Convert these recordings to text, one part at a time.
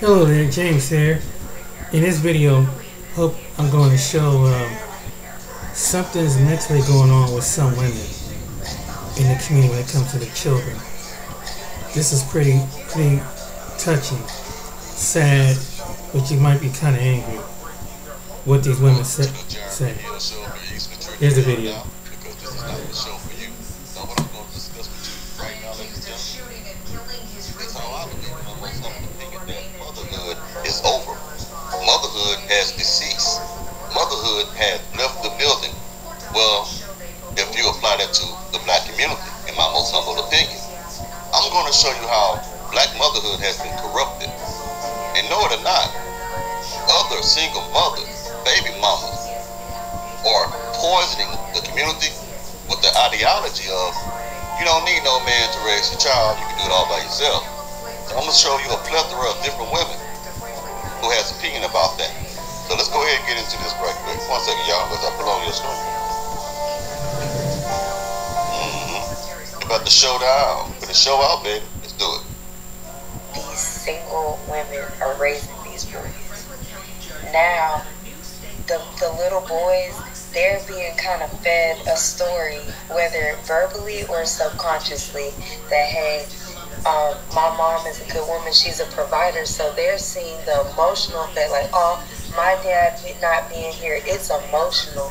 Hello there, James here. In this video, hope I'm going to show something's mentally going on with some women in the community when it comes to the children. This is pretty touching, sad, but you might be kind of angry what these women say. Here's the video. Is over. Motherhood has deceased. Motherhood has left the building. Well, if you apply that to the black community, in my most humble opinion, I'm going to show you how black motherhood has been corrupted. And know it or not, other single mothers, baby mamas, are poisoning the community with the ideology of, you don't need no man to raise your child, you can do it all by yourself. So I'm going to show you a plethora of different women who has opinion about that. So let's go ahead and get into this right quick. 1 second, y'all, as I pull on your screen. About to show down. Put the show out, baby. Let's do it. These single women are raising these boys. Now, the little boys, they're being kind of fed a story, whether verbally or subconsciously, that, hey, my mom is a good woman, she's a provider, so they're seeing the emotional effect, like, oh, my dad not being here, it's emotional,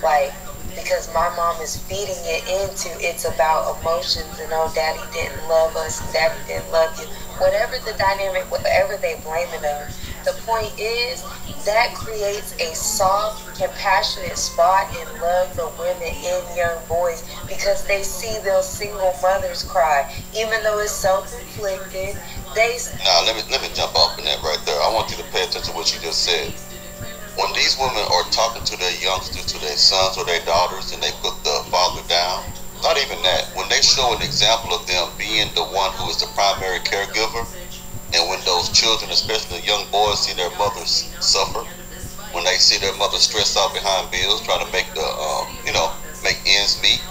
like, because my mom is feeding it into, it's about emotions, and oh, daddy didn't love us, daddy didn't love you, whatever the dynamic, whatever they blame it on. The point is, that creates a soft, compassionate spot and love for women and young boys, because they see those single mothers cry, even though it's self-inflicted. Now let me jump off in that right there. I want you to pay attention to what you just said. When these women are talking to their youngsters, to their sons or their daughters, and they put the father down, not even that. When they show an example of them being the one who is the primary caregiver, and when those children, especially the young boys, see their mothers suffer, when they see their mother stress out behind bills, trying to make the, make ends meet,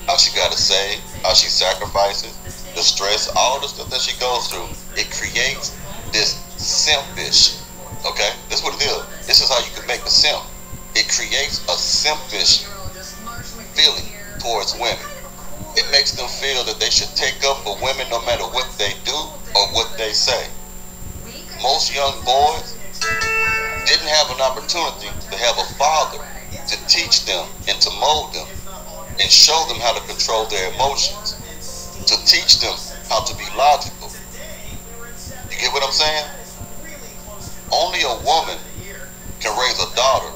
how she got to save, how she sacrifices, the stress, all the stuff that she goes through, it creates this simpish, okay? This is what it is. This is how you can make a simp. It creates a simpish feeling towards women. It makes them feel that they should take up for women no matter what they do or what they say. Most young boys didn't have an opportunity to have a father to teach them and to mold them and show them how to control their emotions, to teach them how to be logical. You get what I'm saying? Only a woman can raise a daughter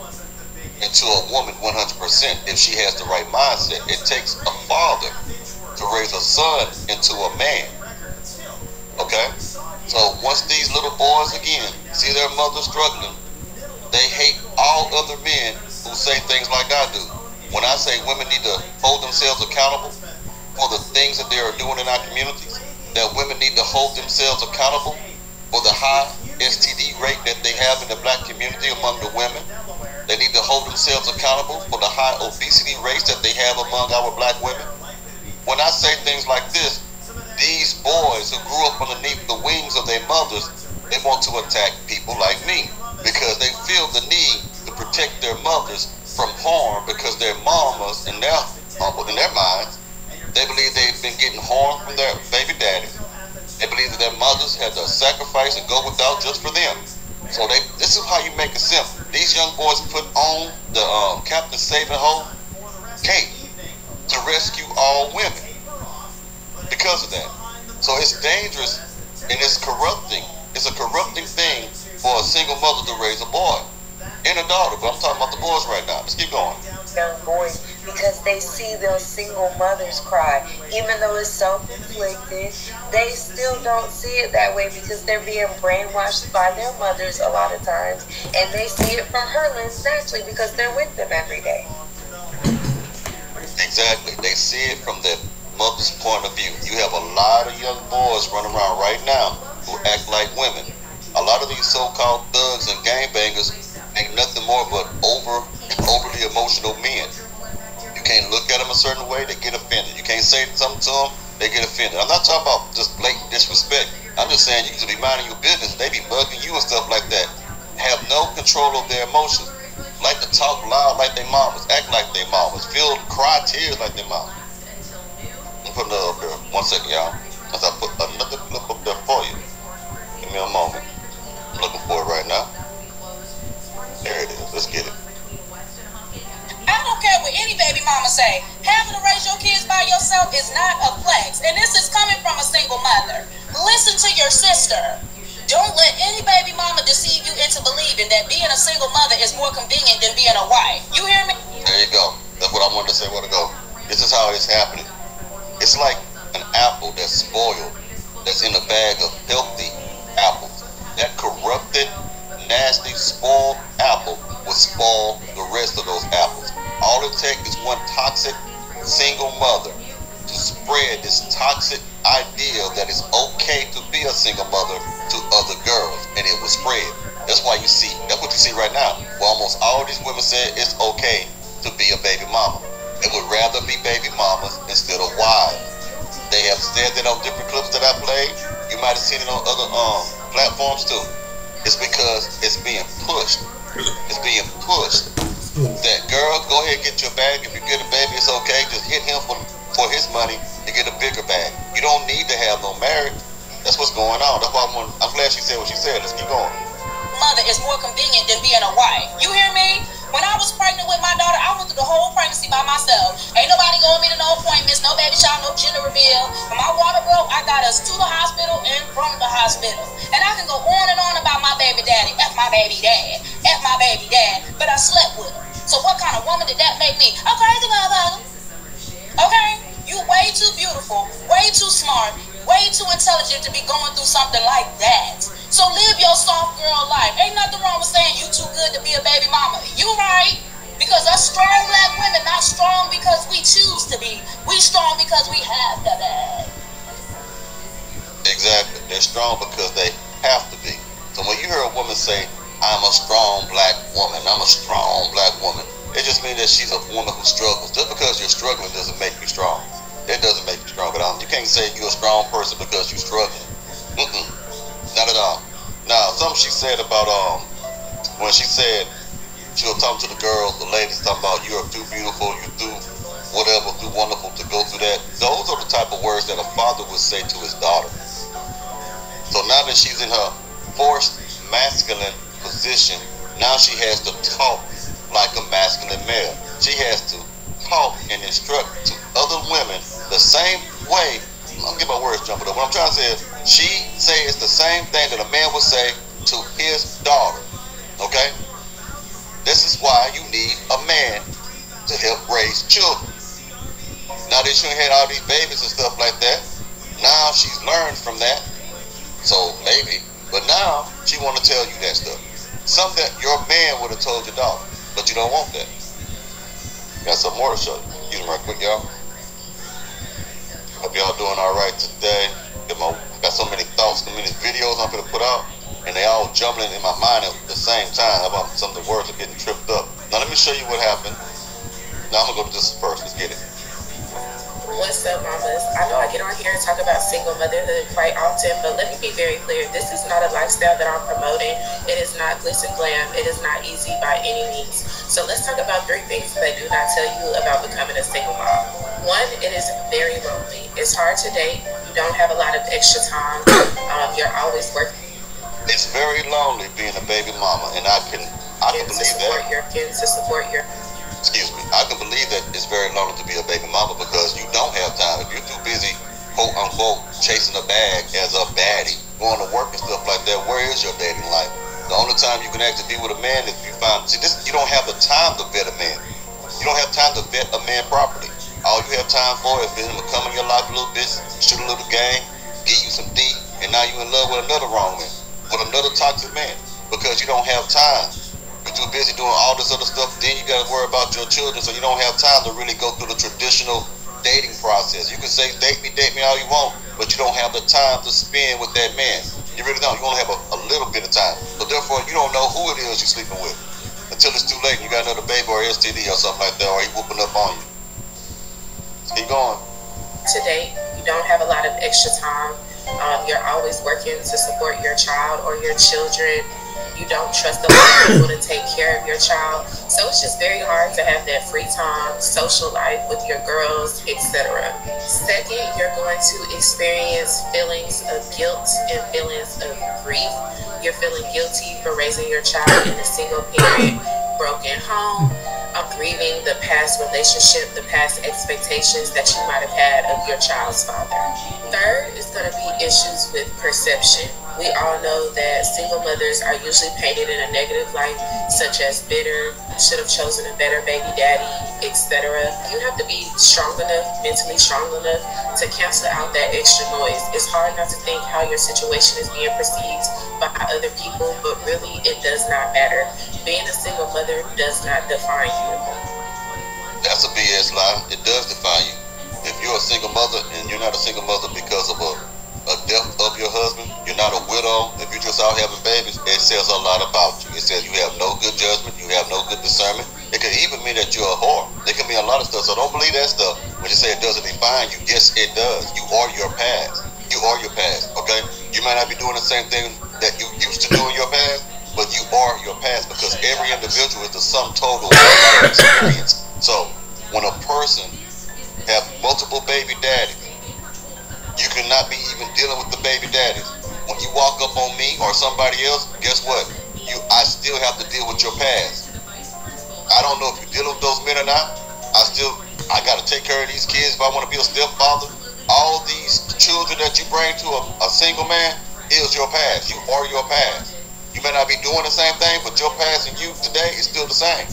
into a woman 100% if she has the right mindset. It takes a father to raise a son into a man. Okay? So once these little boys again see their mother struggling, they hate all other men who say things like I do. When I say women need to hold themselves accountable for the things that they are doing in our communities, that women need to hold themselves accountable for the high STD rate that they have in the black community among the women. They need to hold themselves accountable for the high obesity rates that they have among our black women. When I say things like this, these boys who grew up underneath the wings of their mothers, they want to attack people like me because they feel the need to protect their mothers from harm, because their mamas and in their minds, they believe they've been getting harm from their baby daddy. They believe that their mothers had to sacrifice and go without just for them. So this is how you make a simp. These young boys put on the Captain Save-A-Ho cape to rescue all women because of that. So it's dangerous and it's corrupting. It's a corrupting thing for a single mother to raise a boy and a daughter. But I'm talking about the boys right now. Let's keep going. Young boys, because they see those single mothers cry, even though it's self-inflicted, they still don't see it that way because they're being brainwashed by their mothers a lot of times, and they see it from her lens naturally because they're with them every day. Exactly. They see it from their mother's point of view. You have a lot of young boys running around right now who act like women. A lot of these so-called thugs and gangbangers ain't nothing more but overly emotional men. You can't look at them a certain way, they get offended. You can't say something to them, they get offended. I'm not talking about just blatant disrespect. I'm just saying you should be minding your business. They be mugging you and stuff like that. Have no control of their emotions. Like to talk loud like their mamas, act like their mamas, cry tears like their mamas. Let me put another up there. 1 second, y'all. As I put another clip up there for you. Give me a moment. I'm looking for it right now. There it is. Let's get it. I don't care what any baby mama say. Having to raise your kids by yourself is not a flex. And this is coming from a single mother. Listen to your sister. Don't let any baby mama deceive you into believing that being a single mother is more convenient than being a wife. You hear me? There you go. That's what I wanted to say a while ago. This is how it's happening. It's like an apple that's spoiled, that's in a bag of healthy apples. That corrupted, nasty, spoiled apple will spoil the rest of those apples. All it takes is one toxic single mother to spread this toxic idea that it's okay to be a single mother to other girls, and it will spread. That's why that's what you see right now. Well, almost all these women say it's okay to be a baby mama. They would rather be baby mamas instead of wives. They have said that on different clips that I played. You might have seen it on other platforms too. It's because it's being pushed. It's being pushed. That girl, go ahead and get your bag. If you get a baby, it's okay. Just hit him for his money and get a bigger bag. You don't need to have no marriage. That's what's going on. That's why I'm glad she said what she said. Let's keep going. Mother is more convenient than being a wife. You hear me? When I was pregnant with my daughter, I went through the whole pregnancy by myself. Ain't nobody going me to no appointments, no baby shower, no gender reveal. When my water broke, I got us to the hospital and from the hospital. And I can go on and on about my baby daddy. F my baby dad. F my baby dad. But I slept with him. So what kind of woman did that make me? A crazy motherfucker. Okay? You way too beautiful, way too smart, way too intelligent to be going through something like that. So live your soft girl life. Ain't nothing wrong with saying you too good to be a baby mama. You right. Because us strong black women not strong because we choose to be. We strong because we have to be. Exactly. They're strong because they have to be. So when you hear a woman say, I'm a strong black woman, I'm a strong black woman, it just means that she's a woman who struggles. Just because you're struggling doesn't make you strong. It doesn't make you strong. But you can't say you're a strong person because you're struggling. Not at all. Now, something she said about when she said she was talking to the girls, the ladies, talking about you're too beautiful, you're too whatever, too wonderful to go through that. Those are the type of words that a father would say to his daughter. So now that she's in her forced masculine position, now she has to talk like a masculine male. She has to talk and instruct to other women the same way. I'm getting my words jumbled up. What I'm trying to say is, she says the same thing that a man would say to his daughter. Okay? This is why you need a man to help raise children. Now that she had all these babies and stuff like that, now she's learned from that. So maybe, but now she want to tell you that stuff. Something that your man would have told your daughter, but you don't want that. Got some more to show you. Excuse me right quick, y'all. Hope y'all doing all right today. Got so many thoughts, so many videos I'm going to put out, and they all jumbling in my mind at the same time. About some of the words are getting tripped up. Now let me show you what happened. Now I'm going to go to this first. Let's get it. What's up, mamas? I know I get on here and talk about single motherhood quite often, but let me be very clear. This is not a lifestyle that I'm promoting. It is not glitz and glam. It is not easy by any means. So let's talk about 3 things that I do not tell you about becoming a single mom. 1, it is very lonely. It's hard to date. You don't have a lot of extra time. You're always working. It's very lonely being a baby mama, and I can believe that. Excuse me, I can believe that it's very lonely to be a baby mama because you don't have time. If you're too busy, quote unquote, chasing a bag as a baddie, going to work and stuff like that, where is your dating life? The only time you can actually be with a man is if you find, you don't have the time to vet a man. You don't have time to vet a man properly. All you have time for is for him to come in your life a little bit, shoot a little game, give you some D, and now you're in love with another wrong man, with another toxic man, because you don't have time. You're too busy doing all this other stuff, then you got to worry about your children, so you don't have time to really go through the traditional dating process. You can say, date me all you want, but you don't have the time to spend with that man. You really don't. You only have a little bit of time. So therefore, you don't know who it is you're sleeping with until it's too late and you got another baby or STD or something like that, or he whooping up on you. Keep going. To date, you don't have a lot of extra time. You're always working to support your child or your children. You don't trust the people to take care of your child. So it's just very hard to have that free time, social life with your girls, etc. Second, you're going to experience feelings of guilt and feelings of grief. You're feeling guilty for raising your child in a single parent, broken home. Grieving the past relationship, the past expectations that you might have had of your child's father. Third is going to be issues with perception. We all know that single mothers are usually painted in a negative light, such as bitter, should have chosen a better baby daddy, etc. You have to be strong enough, mentally strong enough to cancel out that extra noise. It's hard not to think how your situation is being perceived by other people, but really it does not matter. Being a single mother does not define you. That's a BS lie. It does define you. If you're a single mother and you're not a single mother because of a death of your husband, you're not a widow, if you're just out having babies, it says a lot about you. It says you have no good judgment, you have no good discernment. It could even mean that you're a whore. It can mean a lot of stuff. So don't believe that stuff when you say it doesn't define you. Yes, it does. You are your past. You are your past, okay? You might not be doing the same thing that you used to do in your past, but you are your past, because every individual is the sum total of their experience. So when a person have multiple baby daddies, you cannot be even dealing with the baby daddies. When you walk up on me or somebody else, guess what? I still have to deal with your past. I don't know if you're dealing with those men or not. I got to take care of these kids if I want to be a stepfather. All these children that you bring to a single man is your past. You are your past. You may not be doing the same thing, but your past and you today is still the same.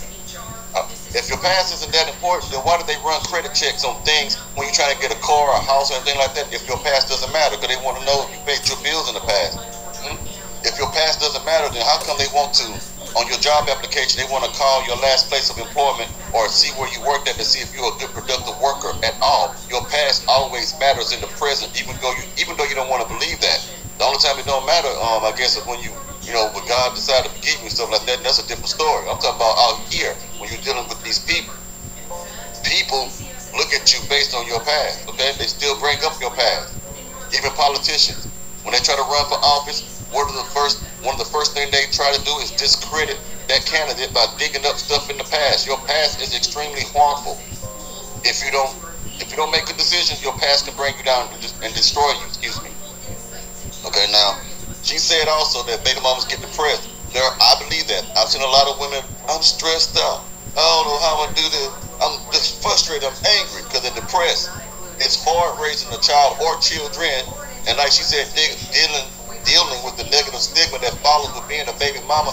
If your past isn't that important, then why do they run credit checks on things when you're trying to get a car or a house or anything like that if your past doesn't matter? Because they want to know if you paid your bills in the past. If your past doesn't matter, then how come they want to, on your job application, they want to call your last place of employment or see where you worked at to see if you're a good productive worker at all? Your past always matters in the present, even though you don't want to believe that. The only time it don't matter, I guess, is when when God decided to forgive you and stuff like that. That's a different story. I'm talking about out here when you're dealing with these people. People look at you based on your past, okay? They still bring up your past. Even politicians, when they try to run for office, one of the first things they try to do is discredit that candidate by digging up stuff in the past. Your past is extremely harmful. If you don't make good decisions, your past can bring you down and destroy you. Excuse me. Okay, now she said also that baby mamas get depressed. I believe that. I've seen a lot of women. I'm stressed out. I don't know how I do this. I'm just frustrated. I'm angry because they're depressed. It's hard raising a child or children, and like she said, dealing with the negative stigma that follows with being a baby mama.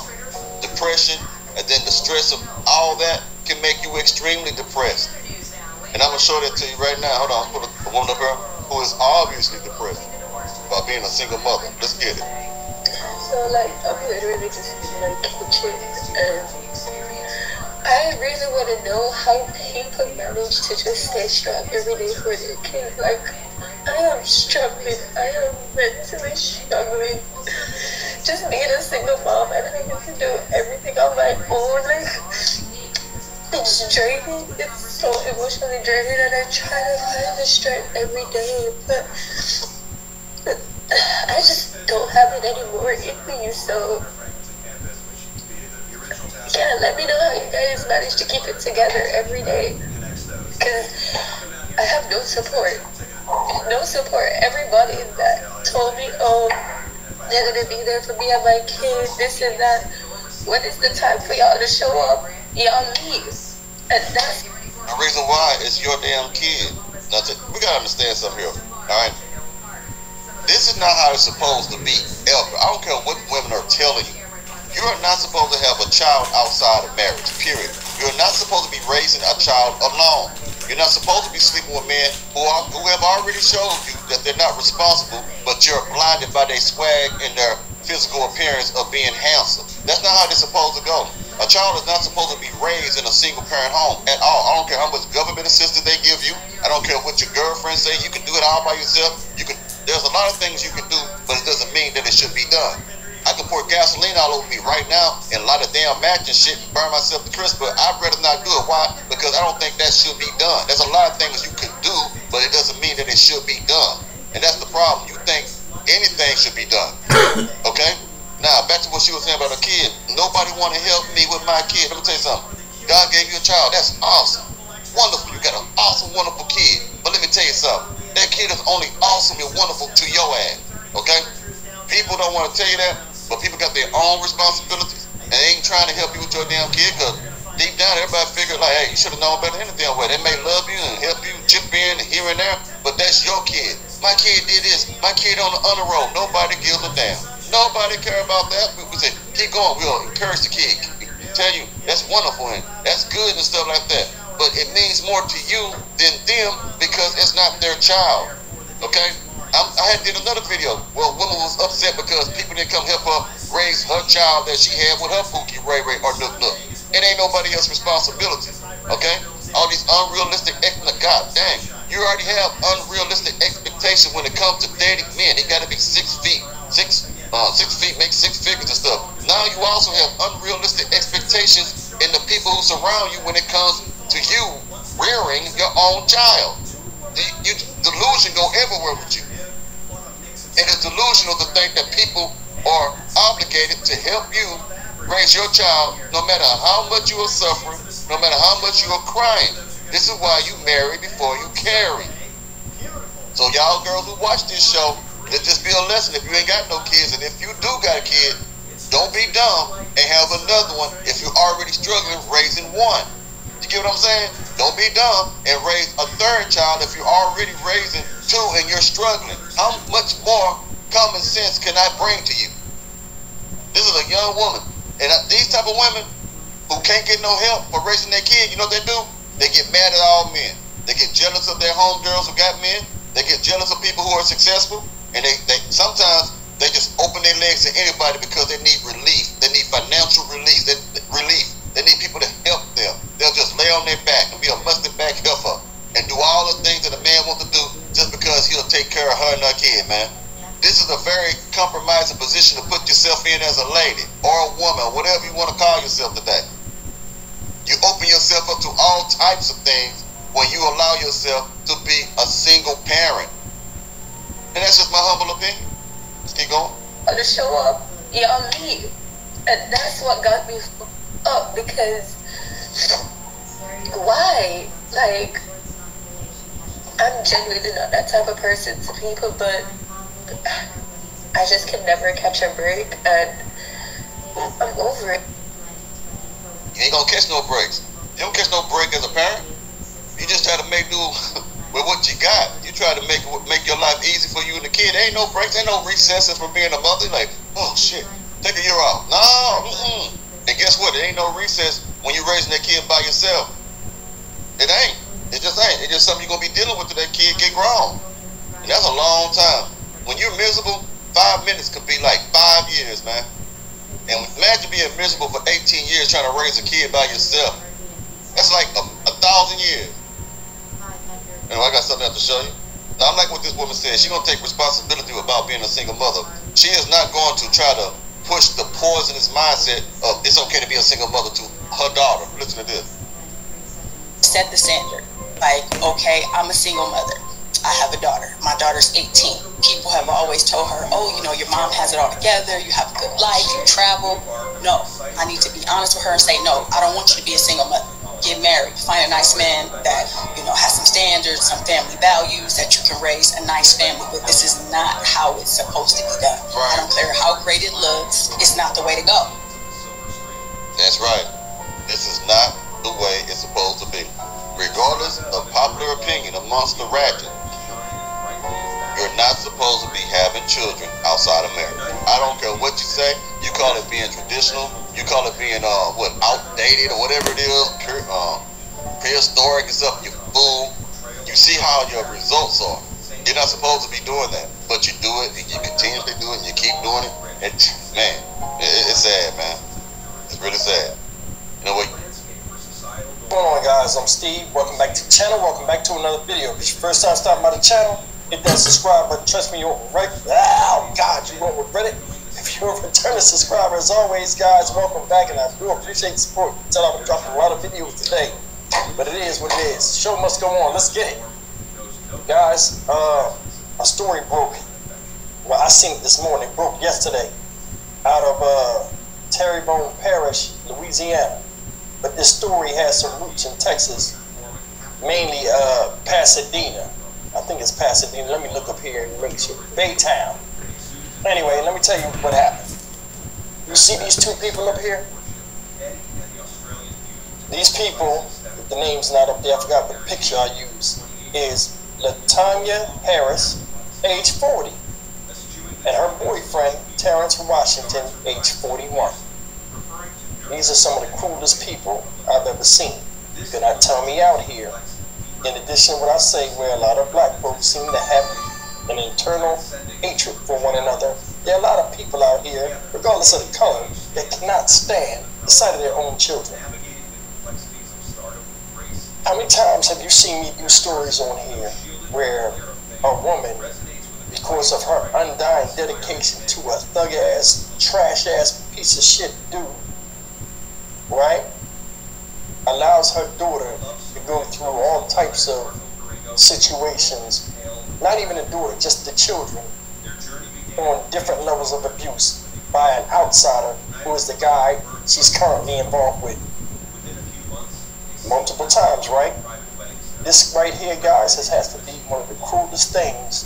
Depression, and then the stress of all that can make you extremely depressed. And I'm gonna show that to you right now. Hold on, put a woman up here who is obviously depressed by being a single mother. Let's get it. So I'm literally just kitchen, and I really want to know how people manage to just stay strong every day for their kids. I am struggling. I am mentally struggling. Just being a single mom and having to do everything on my own. It's draining. It's so emotionally draining, and I try to find the strength every day, but I just don't have it anymore in me. So yeah, let me know how you guys manage to keep it together every day, because I have no support. Everybody that told me, oh, they're gonna be there for me and my kids, this and that. When is the time for y'all to show up? Y'all leave. And that's the reason why is your damn kid. Now, we gotta understand something here. Alright? This is not how it's supposed to be, ever. I don't care what women are telling you. You are not supposed to have a child outside of marriage, period. You're not supposed to be raising a child alone. You're not supposed to be sleeping with men who have already showed you that they're not responsible, but you're blinded by their swag and their physical appearance of being handsome. That's not how it's supposed to go. A child is not supposed to be raised in a single-parent home at all. I don't care how much government assistance they give you. I don't care what your girlfriend say. You can do it all by yourself. There's a lot of things you can do, but it doesn't mean that it should be done. I can pour gasoline all over me right now and a lot of damn match and shit, burn myself to crisp, but I'd rather not do it. Why? Because I don't think that should be done. There's a lot of things you could do, but it doesn't mean that it should be done. And that's the problem. You think anything should be done. Okay? Now, back to what she was saying about her kid. Nobody want to help me with my kid. Let me tell you something. God gave you a child. That's awesome. Wonderful. You got an awesome, wonderful kid. But let me tell you something. That kid is only awesome and wonderful to your ass. Okay? People don't want to tell you that, but people got their own responsibilities. And they ain't trying to help you with your damn kid, because deep down, everybody figured like, hey, you should have known better than anything. Well, they may love you and help you chip in here and there, but that's your kid. My kid did this. My kid on the honor roll. Nobody gives a damn. Nobody care about that. We say, keep going. We'll encourage the kid. Tell you, that's wonderful and that's good and stuff like that. But it means more to you than them because it's not their child. Okay? I had did another video where a woman was upset because people didn't come help her raise her child that she had with her Pookie, Ray Ray, or Nook Nook. It ain't nobody else's responsibility. Okay? All these unrealistic, god dang, you already have unrealistic expectations when it comes to dating men. They gotta be 6 feet, 6 feet, make 6 figures and stuff. Now you also have unrealistic expectations in the people who surround you when it comes to you rearing your own child. Delusion go everywhere with you. And it's delusional to think that people are obligated to help you raise your child no matter how much you are suffering, no matter how much you are crying. This is why you marry before you carry. So y'all girls who watch this show, let this be a lesson if you ain't got no kids. And if you do got a kid, don't be dumb and have another one if you're already struggling raising one. You get what I'm saying? Don't be dumb and raise a third child if you're already raising 2 and you're struggling. How much more common sense can I bring to you? This is a young woman. And these type of women who can't get no help for raising their kid, you know what they do? They get mad at all men. They get jealous of their homegirls who got men. They get jealous of people who are successful. And they sometimes they just open their legs to anybody because they need relief. They need financial relief. They need people to help them. They'll just lay on their back and be a mustard back helper and do all the things that a man wants to do just because he'll take care of her and her kid, man. This is a very compromising position to put yourself in as a lady or a woman, whatever you want to call yourself today. You open yourself up to all types of things when you allow yourself to be a single parent. And that's just my humble opinion. Let's keep going. To show up, y'all leave. And that's what got me up, because why? Like, I'm genuinely not that type of person to people, but I just can never catch a break, and I'm over it. You ain't gonna catch no breaks. You don't catch no break as a parent. You just try to make do with what you got. You try to make your life easy for you and the kid. There ain't no breaks, ain't no recesses from being a mother. Like, oh shit, take a year off. No, And guess what? It ain't no recess when you're raising that kid by yourself. It ain't. It just ain't. It's just something you're gonna be dealing with till that kid get grown. And that's a long time. When you're miserable, 5 minutes could be like 5 years, man. And imagine being miserable for 18 years trying to raise a kid by yourself. That's like a 1,000 years. Anyway, I got something else to show you. Now, I'm like what this woman said. She's gonna take responsibility about being a single mother. She is not going to try to push the poisonous mindset of it's okay to be a single mother to her daughter. Listen to this. Set the standard. Like, okay, I'm a single mother. I have a daughter. My daughter's 18. People have always told her, oh, you know, your mom has it all together. You have a good life. You travel. No, I need to be honest with her and say, no, I don't want you to be a single mother. Get married. Find a nice man that, you know, has some standards, some family values that you can raise a nice family with. This is not how it's supposed to be done. Right. I don't care how great it looks. It's not the way to go. That's right. This is not the way it's supposed to be. Regardless of popular opinion amongst the ratchet, you're not supposed to be having children outside of marriage. I don't care what you say. You call it being traditional. You call it being outdated or whatever it is, prehistoric and stuff. You fool. You see how your results are. You're not supposed to be doing that, but you do it. And you continuously do it. And you keep doing it. And man, it's sad, man. It's really sad. You know what? What's going on, guys? I'm Steve. Welcome back to the channel. Welcome back to another video. If it's your first time stopping by the channel, hit that subscribe button. Trust me, you won't regret it. Oh, God, you won't regret it. If you're a returning subscriber, as always, guys, welcome back, and I do appreciate the support. Tell I'm dropping a lot of videos today, but it is what it is. Show must go on. Let's get it. Guys, a story broke Well, I seen it this morning. It broke yesterday out of Terrebonne Parish, Louisiana. But this story has some roots in Texas, mainly Pasadena. I think it's Pasadena. Let me look up here and make sure. Baytown. Anyway, let me tell you what happened. You see these two people up here? These people, the name's not up there, I forgot what picture I used, is LaTanya Harris, age 40, and her boyfriend, Terrence Washington, age 41. These are some of the cruelest people I've ever seen. You cannot tell me out here. In addition to what I say, where a lot of black folks seem to have an internal hatred for one another, there are a lot of people out here, regardless of the color, that cannot stand the sight of their own children. How many times have you seen me do stories on here where a woman, because of her undying dedication to a thug-ass, trash-ass piece of shit dude, right, allows her daughter to go through all types of situations, not even the daughter, just the children, on different levels of abuse by an outsider who is the guy she's currently involved with. Multiple times, right? This right here, guys, has to be one of the cruelest things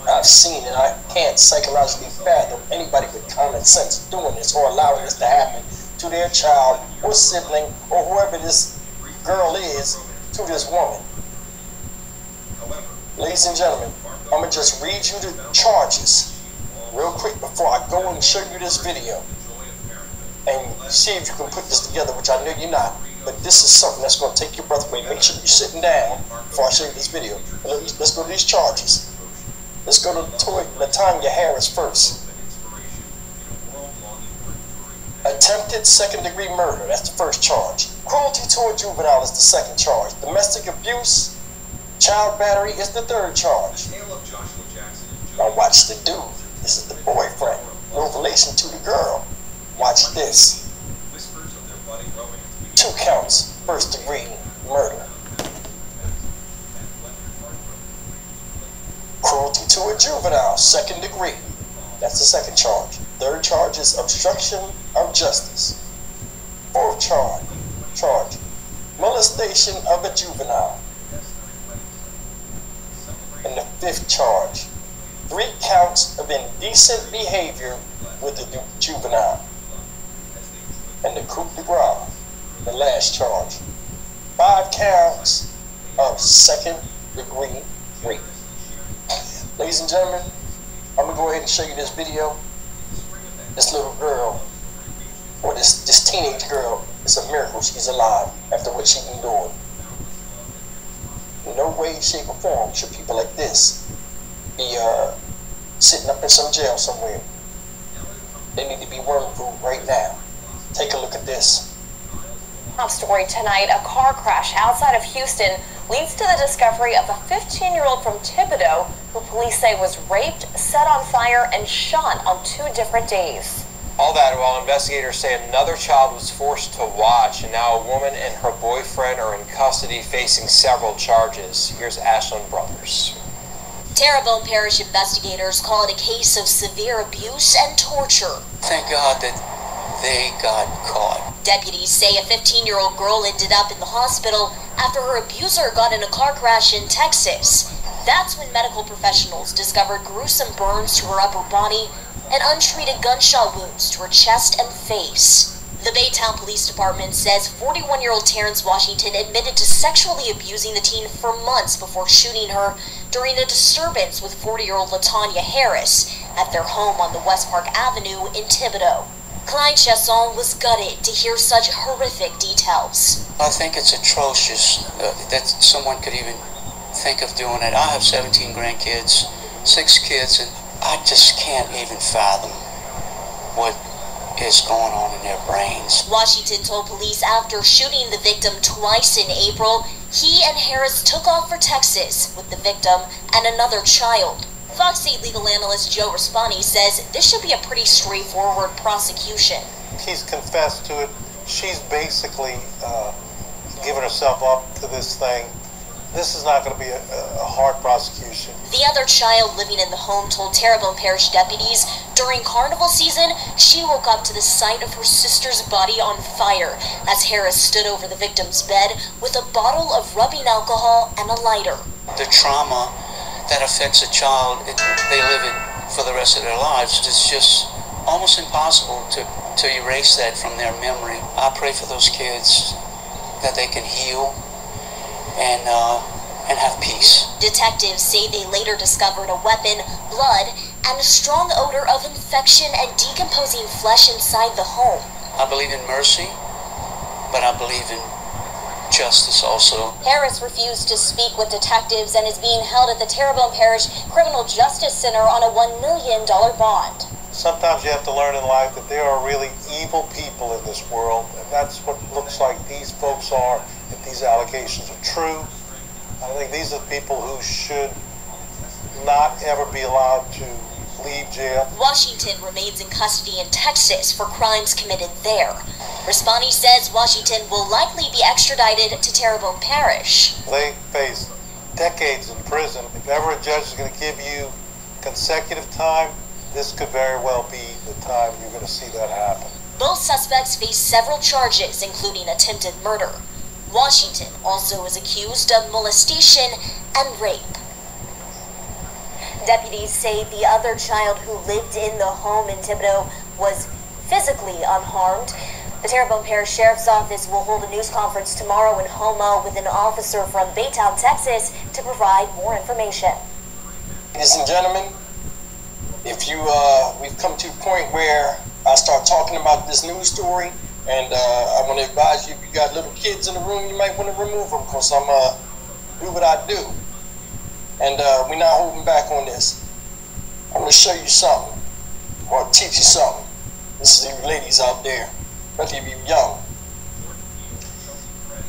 I've seen, and I can't psychologically fathom anybody with common sense doing this or allowing this to happen to their child or sibling or whoever this girl is to this woman. Ladies and gentlemen, I'm going to just read you the charges real quick before I go and show you this video and see if you can put this together, which I know you're not. But this is something that's going to take your breath away. Make sure you're sitting down before I show you this video. Let's go to these charges. Let's go to LaTanya Harris first. Attempted second-degree murder, that's the first charge. Cruelty to a juvenile is the second charge. Domestic abuse, child battery is the third charge. Now watch the dude. This is the boyfriend. No relation to the girl. Watch this. 2 counts, first-degree murder. Cruelty to a juvenile, second degree. That's the second charge. Third charge is obstruction of justice. Fourth charge, molestation of a juvenile. And the fifth charge, 3 counts of indecent behavior with the juvenile. And the coup de grace, the last charge, 5 counts of second-degree rape. Ladies and gentlemen, I'm gonna go ahead and show you this video. This little girl, or this teenage girl, it's a miracle she's alive after what she's endured. In no way, shape, or form should people like this be sitting up in some jail somewhere. They need to be worm food right now. Take a look at this. Top story tonight, a car crash outside of Houston leads to the discovery of a 15-year-old from Thibodaux who police say was raped, set on fire, and shot on 2 different days. All that while investigators say another child was forced to watch, and now a woman and her boyfriend are in custody facing several charges. Here's Ashland Brothers. Terrebonne Parish investigators call it a case of severe abuse and torture. Thank God that they got caught. Deputies say a 15-year-old girl ended up in the hospital after her abuser got in a car crash in Texas. That's when medical professionals discovered gruesome burns to her upper body and untreated gunshot wounds to her chest and face. The Baytown Police Department says 41-year-old Terrence Washington admitted to sexually abusing the teen for months before shooting her during a disturbance with 40-year-old LaTanya Harris at their home on the West Park Avenue in Thibodaux. Clyde Chesson was gutted to hear such horrific details. I think it's atrocious that someone could even think of doing it. I have 17 grandkids, 6 kids, and I just can't even fathom what is going on in their brains. Washington told police after shooting the victim twice in April, he and Harris took off for Texas with the victim and another child. Fox 8 legal analyst Joe Raspani says this should be a pretty straightforward prosecution. He's confessed to it. She's basically given herself up to this thing. this is not going to be a hard prosecution. The other child living in the home told Terrebonne Parish deputies during carnival season she woke up to the sight of her sister's body on fire as Harris stood over the victim's bed with a bottle of rubbing alcohol and a lighter. The trauma that affects a child, they live it for the rest of their lives. It's just almost impossible to erase that from their memory. I pray for those kids that they can heal and have peace. Detectives say they later discovered a weapon, blood, and a strong odor of infection and decomposing flesh inside the home. I believe in mercy, but I believe in justice also. Harris refused to speak with detectives and is being held at the Terrebonne Parish Criminal Justice Center on a $1 million bond. Sometimes you have to learn in life that there are really evil people in this world, and that's what it looks like these folks are if these allegations are true. I think these are people who should not ever be allowed to leave jail. Washington remains in custody in Texas for crimes committed there. Respondee says Washington will likely be extradited to Terrebonne Parish. They face decades in prison. If ever a judge is going to give you consecutive time, this could very well be the time you're going to see that happen. Both suspects face several charges, including attempted murder. Washington also is accused of molestation and rape. Deputies say the other child who lived in the home in Thibodaux was physically unharmed. The Terrebonne Parish Sheriff's Office will hold a news conference tomorrow in Houma with an officer from Baytown, Texas, to provide more information. Ladies and gentlemen, if we've come to a point where I start talking about this news story, and I want to advise you, if you got little kids in the room, you might want to remove them, because I'm do what I do. And we're not holding back on this. I'm going to show you something, or teach you something. This is you ladies out there, especially if you're young.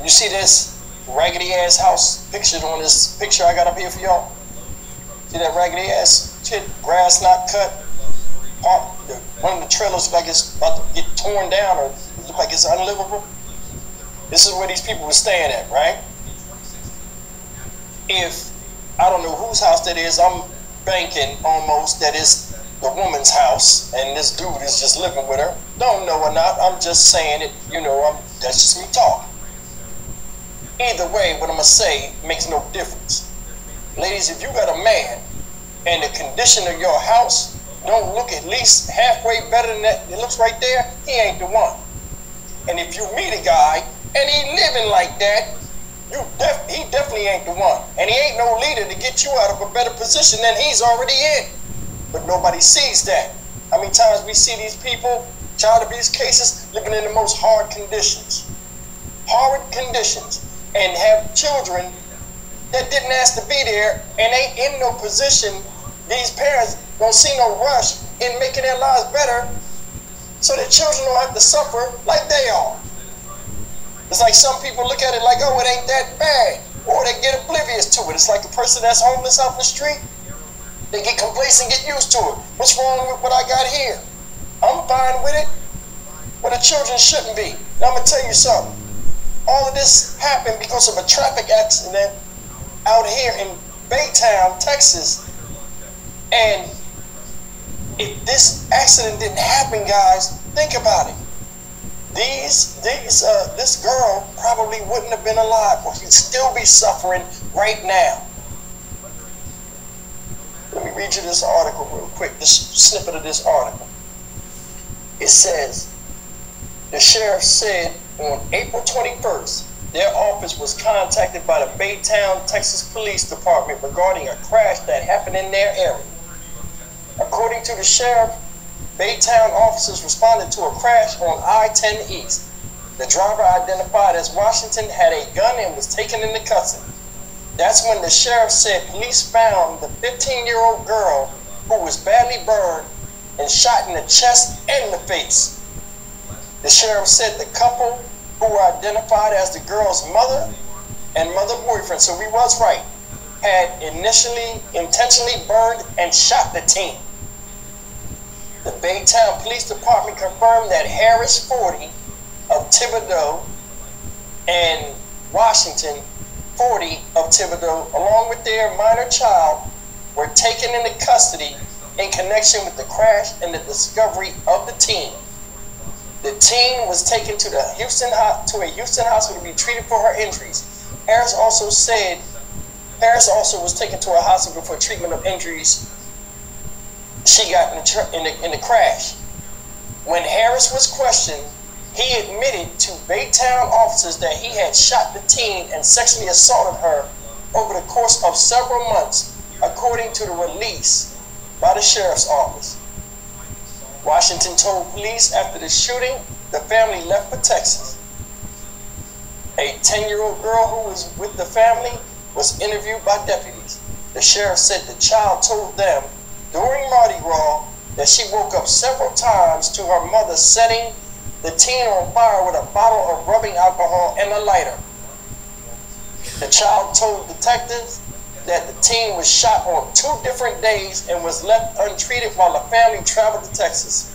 You see this raggedy ass house pictured on this picture I got up here for y'all? See that raggedy ass shit, grass not cut? One of the trailers look like it's about to get torn down, or look like it's unlivable. This is where these people were staying at, right? If I don't know whose house that is, I'm banking almost that is the woman's house, and this dude is just living with her. Don't know or not, I'm just saying it. You know, that's just me talking. Either way, what I'm gonna say makes no difference. Ladies, if you got a man and the condition of your house don't look at least halfway better than that it looks right there, he ain't the one. And if you meet a guy and he living like that, he definitely ain't the one. And he ain't no leader to get you out of a better position than he's already in. But nobody sees that. How many times we see these people, child abuse cases, living in the most hard conditions. Horrid conditions. And have children that didn't ask to be there and ain't in no position. These parents don't see no rush in making their lives better so that children don't have to suffer like they are. It's like some people look at it like, oh, it ain't that bad, or they get oblivious to it. It's like a person that's homeless out in the street. They get complacent, get used to it. What's wrong with what I got here? I'm fine with it, but the children shouldn't be. Now I'm gonna tell you something. All of this happened because of a traffic accident out here in Baytown, Texas. And if this accident didn't happen, guys, think about it. This girl probably wouldn't have been alive, or she'd still be suffering right now. Let me read you this article real quick, this snippet of this article. It says, the sheriff said on April 21st, their office was contacted by the Baytown, Texas Police Department regarding a crash that happened in their area. According to the sheriff, Baytown officers responded to a crash on I-10 East. The driver, identified as Washington, had a gun and was taken into custody. That's when the sheriff said police found the 15-year-old girl who was badly burned and shot in the chest and the face. The sheriff said the couple, who were identified as the girl's mother and mother-boyfriend, so we was right, had intentionally burned and shot the teen. The Baytown Police Department confirmed that Harris 40 of Thibodaux and Washington 40 of Thibodeau, along with their minor child, were taken into custody in connection with the crash and the discovery of the teen. The teen was taken to a Houston hospital to be treated for her injuries. Harris also was taken to a hospital for treatment of injuries she got in the crash. When Harris was questioned, he admitted to Baytown officers that he had shot the teen and sexually assaulted her over the course of several months, according to the release by the sheriff's office. Washington told police after the shooting, the family left for Texas. A 10-year-old girl who was with the family was interviewed by deputies. The sheriff said the child told them during Mardi Gras that she woke up several times to her mother setting the teen on fire with a bottle of rubbing alcohol and a lighter. The child told detectives that the teen was shot on 2 different days and was left untreated while the family traveled to Texas.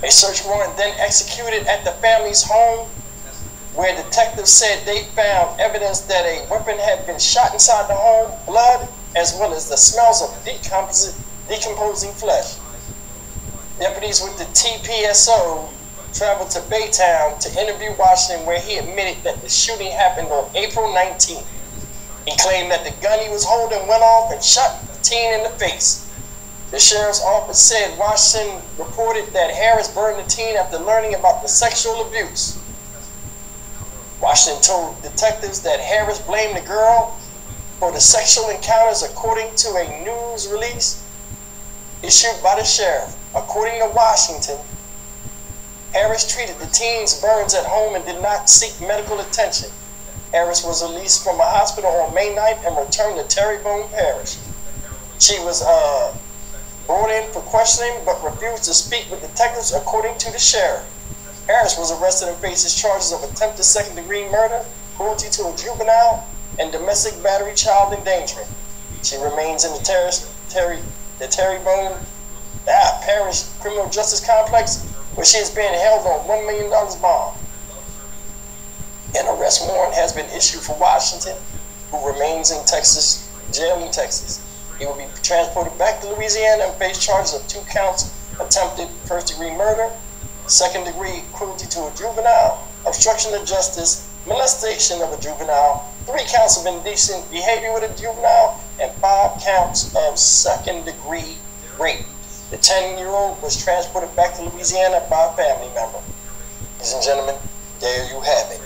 A search warrant then executed at the family's home, where detectives said they found evidence that a weapon had been shot inside the home, blood, as well as the smells of decomposing flesh. Deputies with the TPSO traveled to Baytown to interview Washington, where he admitted that the shooting happened on April 19th. He claimed that the gun he was holding went off and shot the teen in the face. The sheriff's office said Washington reported that Harris burned the teen after learning about the sexual abuse. Washington told detectives that Harris blamed the girl for the sexual encounters, according to a news release issued by the sheriff. According to Washington, Harris treated the teen's burns at home and did not seek medical attention. Harris was released from a hospital on May 9th and returned to Terrebonne Parish. She was brought in for questioning but refused to speak with detectives, according to the sheriff. Harris was arrested and faces charges of attempted second-degree murder, cruelty to a juvenile, and domestic battery child endangering. She remains in the Terrebonne Parish Criminal Justice Complex, where she is being held on $1 million bond. An arrest warrant has been issued for Washington, who remains in Texas, jail in Texas. He will be transported back to Louisiana and face charges of 2 counts attempted first-degree murder, second-degree cruelty to a juvenile, obstruction of justice, molestation of a juvenile, 3 counts of indecent behavior with a juvenile, and 5 counts of second-degree rape. The 10-year-old was transported back to Louisiana by a family member. Ladies and gentlemen, there you have it.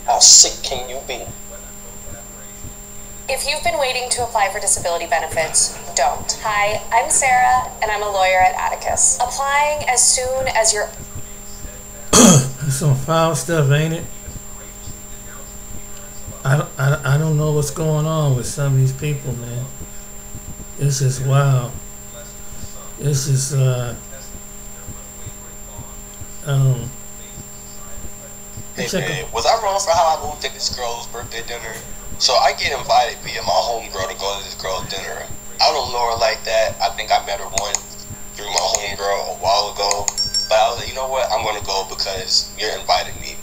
How sick can you be? If you've been waiting to apply for disability benefits, don't. Hi, I'm Sarah, and I'm a lawyer at Atticus. Applying as soon as you're... Some foul stuff, ain't it? I don't know what's going on with some of these people, man. It's just wild. It's just Hey man, was I wrong for how I moved at this girl's birthday dinner? So I get invited via my homegirl to go to this girl's dinner. I don't know her like that. I think I met her once through my homegirl a while ago. But I was like, you know what? I'm gonna go because you're inviting me.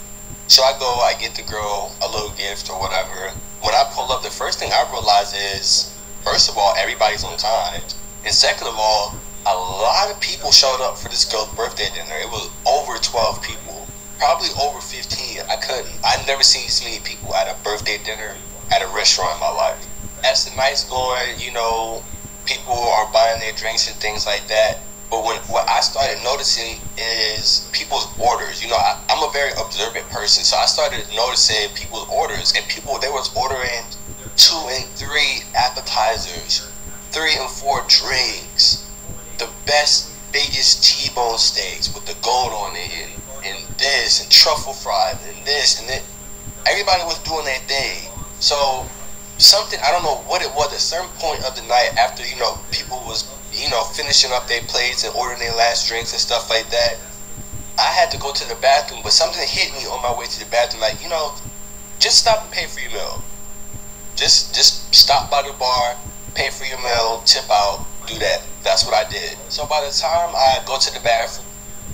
So I go, I get the girl a little gift or whatever. When I pull up, the first thing I realize is, first of all, everybody's on time. And second of all, a lot of people showed up for this girl's birthday dinner. It was over 12 people, probably over 15. I've never seen so many people at a birthday dinner at a restaurant in my life. As the night's going, you know, people are buying their drinks and things like that. But what I started noticing is people's orders. You know, I'm a very observant person, so I started noticing people's orders. And they was ordering 2 and 3 appetizers, 3 and 4 drinks, the best, biggest T-bone steaks with the gold on it, and this, and truffle fries, and this, and that. Everybody was doing their thing. So something, I don't know what it was, at a certain point of the night after, you know, people was, you know, finishing up their plates and ordering their last drinks and stuff like that, I had to go to the bathroom, but something hit me on my way to the bathroom, like, you know, just stop and pay for your meal. Just stop by the bar, pay for your meal, tip out, do that. That's what I did. So by the time I go to the bathroom,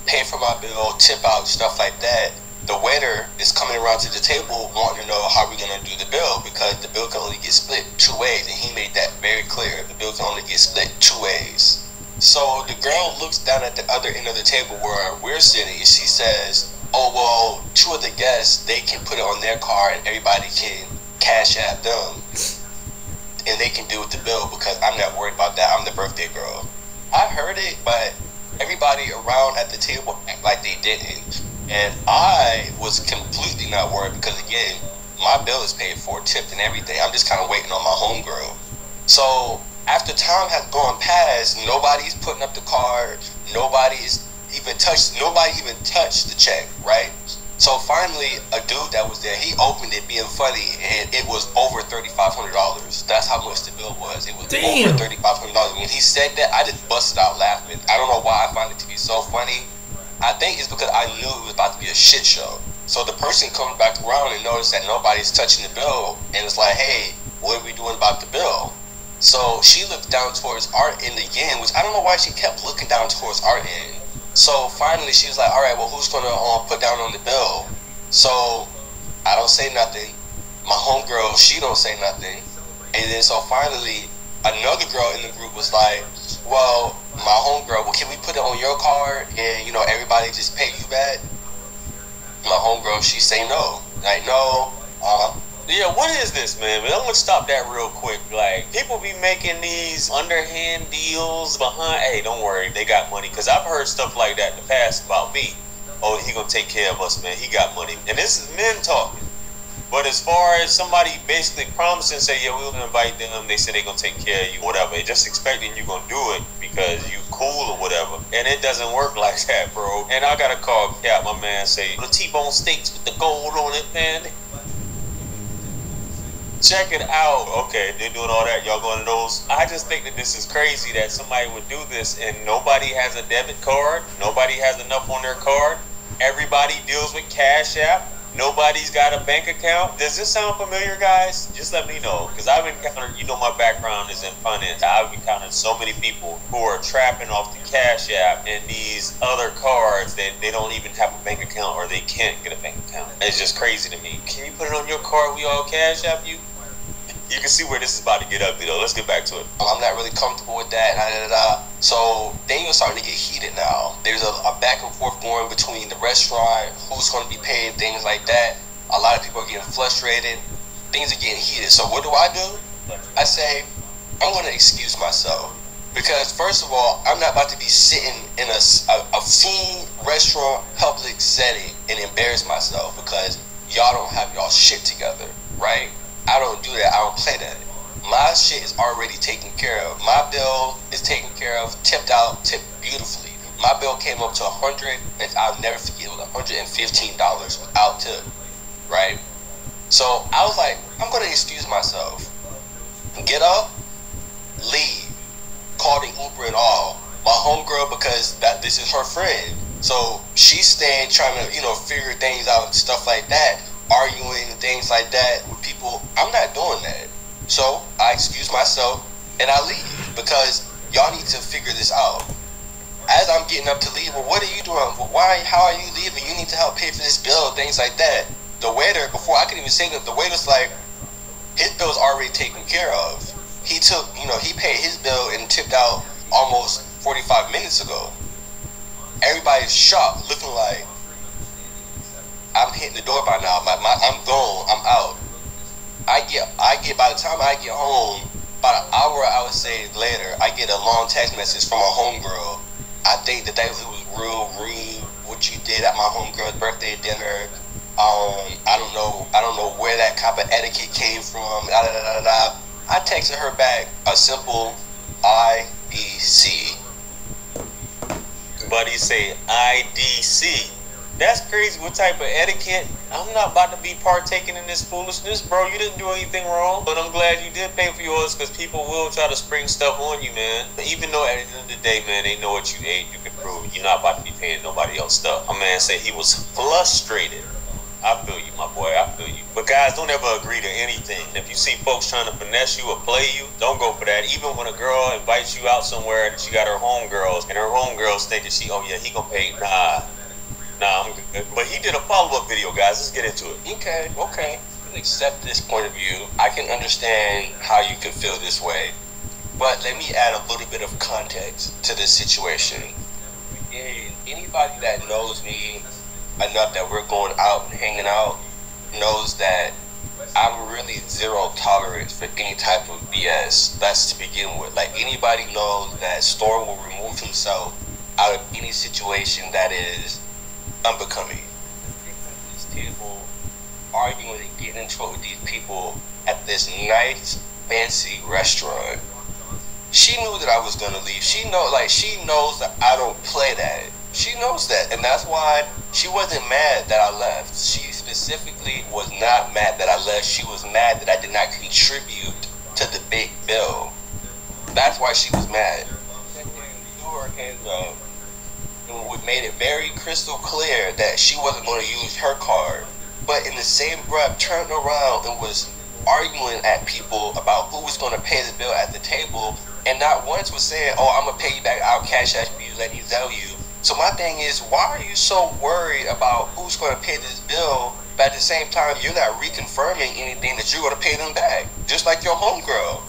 pay for my bill, tip out, stuff like that, the waiter is coming around to the table wanting to know how we're going to do the bill, because the bill can only get split 2 ways, and he made that very clear. The bill can only get split 2 ways. So the girl looks down at the other end of the table where we're sitting, and she says, oh, well, 2 of the guests, they can put it on their card and everybody can cash app them, and they can deal with the bill because I'm not worried about that. I'm the birthday girl. I heard it, but everybody around at the table act like they didn't. And I was completely not worried because, again, my bill is paid for, tipped and everything. I'm just kind of waiting on my homegirl. So after time has gone past, nobody's putting up the card. Nobody even touched the check, right? So finally, a dude that was there, he opened it being funny, and it was over $3,500. That's how much the bill was. It was over $3,500. When he said that, I just busted out laughing. I don't know why I find it to be so funny. I think it's because I knew it was about to be a shit show. So the person comes back around and notices that nobody's touching the bill, and it's like, hey, what are we doing about the bill? So she looked down towards our end again, which I don't know why she kept looking down towards our end. So finally she was like, all right, well, who's going to put down on the bill? So I don't say nothing. My homegirl, she don't say nothing. And then so finally another girl in the group was like, well, my homegirl, well, can we put it on your card and, you know, everybody just pay you back? My homegirl, she say no. Like, no. Yeah, what is this, man? I'm gonna stop that real quick. Like, people be making these underhand deals behind, hey, don't worry, they got money. Because I've heard stuff like that in the past about me. Oh, he gonna take care of us, man. He got money. And this is men talking. But as far as somebody basically promising, say, yeah, we're gonna invite them, they say they're gonna take care of you, whatever, just expecting you gonna do it because you cool or whatever. And it doesn't work like that, bro. And I gotta call Cap, my man, say, the T-bone steaks with the gold on it, man. Check it out. Okay, they're doing all that. Y'all going to those? I just think that this is crazy that somebody would do this and nobody has a debit card. Nobody has enough on their card. Everybody deals with Cash App. Nobody's got a bank account. Does this sound familiar, guys? Just let me know, because I've encountered, you know, my background is in finance. I've encountered so many people who are trapping off the Cash App and these other cards that they don't even have a bank account or they can't get a bank account. It's just crazy to me. Can you put it on your card? We all Cash App you? You can see where this is about to get ugly, though. Let's get back to it. I'm not really comfortable with that. So things are starting to get heated now. There's a back and forth going between the restaurant, who's going to be paid, things like that. A lot of people are getting frustrated. Things are getting heated. So what do? I say, I'm going to excuse myself. Because first of all, I'm not about to be sitting in a food restaurant public setting and embarrass myself because y'all don't have y'all shit together, right? I don't do that. I don't play that. My shit is already taken care of. My bill is taken care of, tipped out, tipped beautifully. My bill came up to $100, and I'll never forget, it was $115 without tip, right? So I was like, I'm gonna excuse myself. Get up, leave, call the Uber and all. My homegirl, because this is her friend, so she's staying trying to, you know, figure things out and stuff like that. Arguing and things like that with people. I'm not doing that. So I excuse myself and I leave because y'all need to figure this out. As I'm getting up to leave, well, what are you doing? Well, how are you leaving? You need to help pay for this bill, things like that. The waiter, before I could even say that, the waiter's like, his bill's already taken care of. He took, you know, he paid his bill and tipped out almost 45 minutes ago. Everybody's shocked, looking like, I'm hitting the door by now. I'm gone. I'm out. I get by the time I get home, about an hour I would say later, I get a long text message from a homegirl. I think that was real rude what you did at my homegirl's birthday dinner. I don't know where that type of etiquette came from. I texted her back a simple IDC. Buddy say IDC. That's crazy. What type of etiquette? I'm not about to be partaking in this foolishness, bro. You didn't do anything wrong, but I'm glad you did pay for yours because people will try to spring stuff on you, man. But even though at the end of the day, man, they know what you ate, you can prove it. You're not about to be paying nobody else stuff. My man said he was frustrated. I feel you, my boy. I feel you. But guys, don't ever agree to anything. If you see folks trying to finesse you or play you, don't go for that. Even when a girl invites you out somewhere and she got her homegirls, and her homegirls think that oh yeah, he gonna pay. Nah. Nah, I'm good. But he did a follow-up video, guys. Let's get into it. Okay. I can accept this point of view. I can understand how you could feel this way. But let me add a little bit of context to this situation. And anybody that knows me enough that we're going out and hanging out knows that I'm really zero tolerance for any type of BS. That's to begin with. Like, anybody knows that Storm will remove himself out of any situation that is unbecoming. This table, arguing and getting into it with these people at this nice, fancy restaurant. She knew that I was gonna leave. She knows that I don't play that. She knows that, and that's why she wasn't mad that I left. She specifically was not mad that I left. She was mad that I did not contribute to the big bill. That's why she was mad. And then threw her hands up and made it very crystal clear that she wasn't going to use her card. But in the same breath, turned around and was arguing at people about who was going to pay the bill at the table, and not once was saying, "Oh, I'm gonna pay you back. I'll cash out you, let me tell you." So my thing is, why are you so worried about who's going to pay this bill, but at the same time, you're not reconfirming anything that you're going to pay them back, just like your homegirl.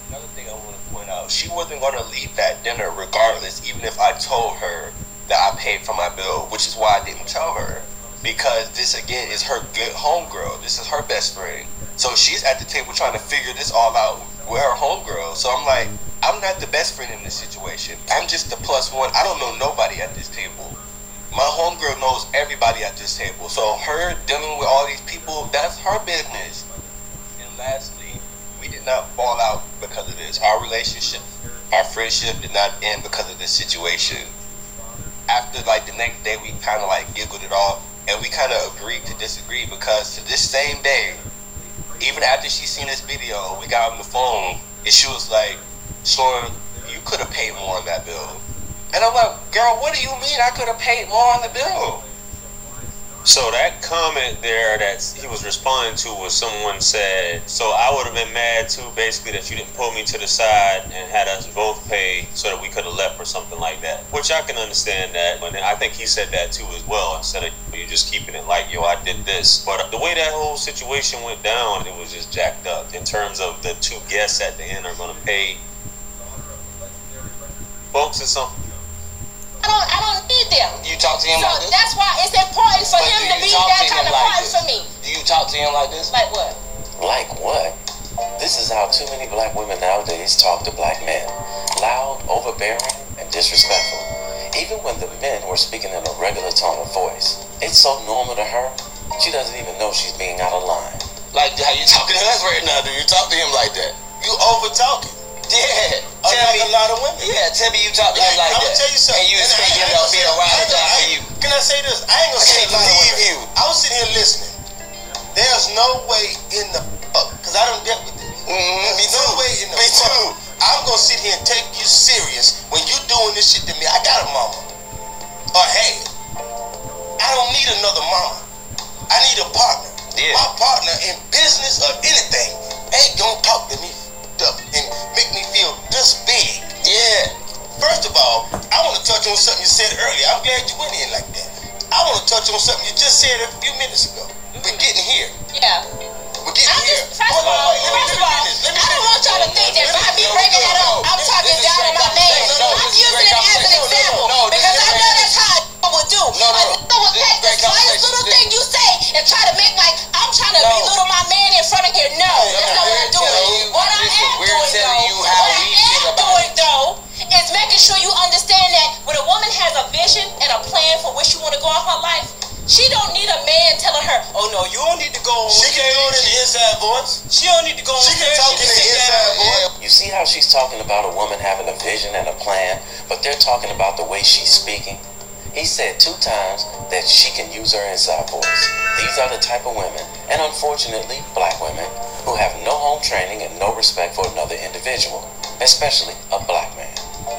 Another thing I want to point out, she wasn't going to leave that dinner regardless, even if I told her that I paid for my bill, which is why I didn't tell her. Because this, again, is her good homegirl. This is her best friend. So she's at the table trying to figure this all out with her homegirl. So I'm like, I'm not the best friend in this situation. I'm just the plus one. I don't know nobody at this table. My homegirl knows everybody at this table. So her dealing with all these people, that's her business. And lastly, we did not fall out because of this. Our relationship, our friendship did not end because of this situation. After, like, the next day, we kind of, like, giggled it off. And we kind of agreed to disagree, because to this same day, even after she seen this video, we got on the phone and she was like, "Storm, you could have paid more on that bill." And I'm like, "Girl, what do you mean I could have paid more on the bill?" So that comment there that he was responding to was someone said, so I would have been mad too, basically, that you didn't pull me to the side and had us both pay so that we could have left or something like that. Which I can understand that, but I think he said that too as well, instead of you just keeping it like, yo, I did this. But the way that whole situation went down, it was just jacked up in terms of the two guests at the end are going to pay. Folks, it's something. I don't need them. You talk to him so like this? that's why it's important for him to be that kind of partner for me. Do you talk to him like this? Like what? Like what? This is how too many black women nowadays talk to black men. Loud, overbearing, and disrespectful. Even when the men were speaking in a regular tone of voice. It's so normal to her, she doesn't even know she's being out of line. Like how you talking to us right now? Do you talk to him like that? You over talking. Yeah, Unlike a lot of women. Yeah, tell me you talk to him like that. I'm gonna tell you something. And you expect him to be a ride or die for you. Can I say this? I ain't gonna say a lot of women. I was sitting here listening. There's no way in the because I don't deal with this. There's no way in the I'm gonna sit here and take you serious when you doing this shit to me. I got a mama. Or hey, I don't need another mama. I need a partner. Yeah. My partner in business or anything ain't gonna talk to me up and make me feel this big. Yeah. First of all, I want to touch on something you said earlier. I'm glad you went in like that. I want to touch on something you just said a few minutes ago. We're getting here. Yeah. We're getting here. First of all, I don't want y'all to think that by me bringing that up, I'm talking down on my man. I'm using it as an example because I know that's how I would do. I would take the slightest little thing you say and try to make like I'm trying to belittle my man in front of here. No, that's not what I'm doing. What I am doing though is making sure you understand that when a woman has a vision and a plan for where she want to go in her life, she don't need a man telling her, "Oh no, you don't need to go." She can do it in the inside voice. She don't need to go. She can talk in the inside voice. You see how she's talking about a woman having a vision and a plan, but they're talking about the way she's speaking. He said 2 times that she can use her inside voice. These are the type of women, and unfortunately, black women, who have no home training and no respect for another individual, especially a black man.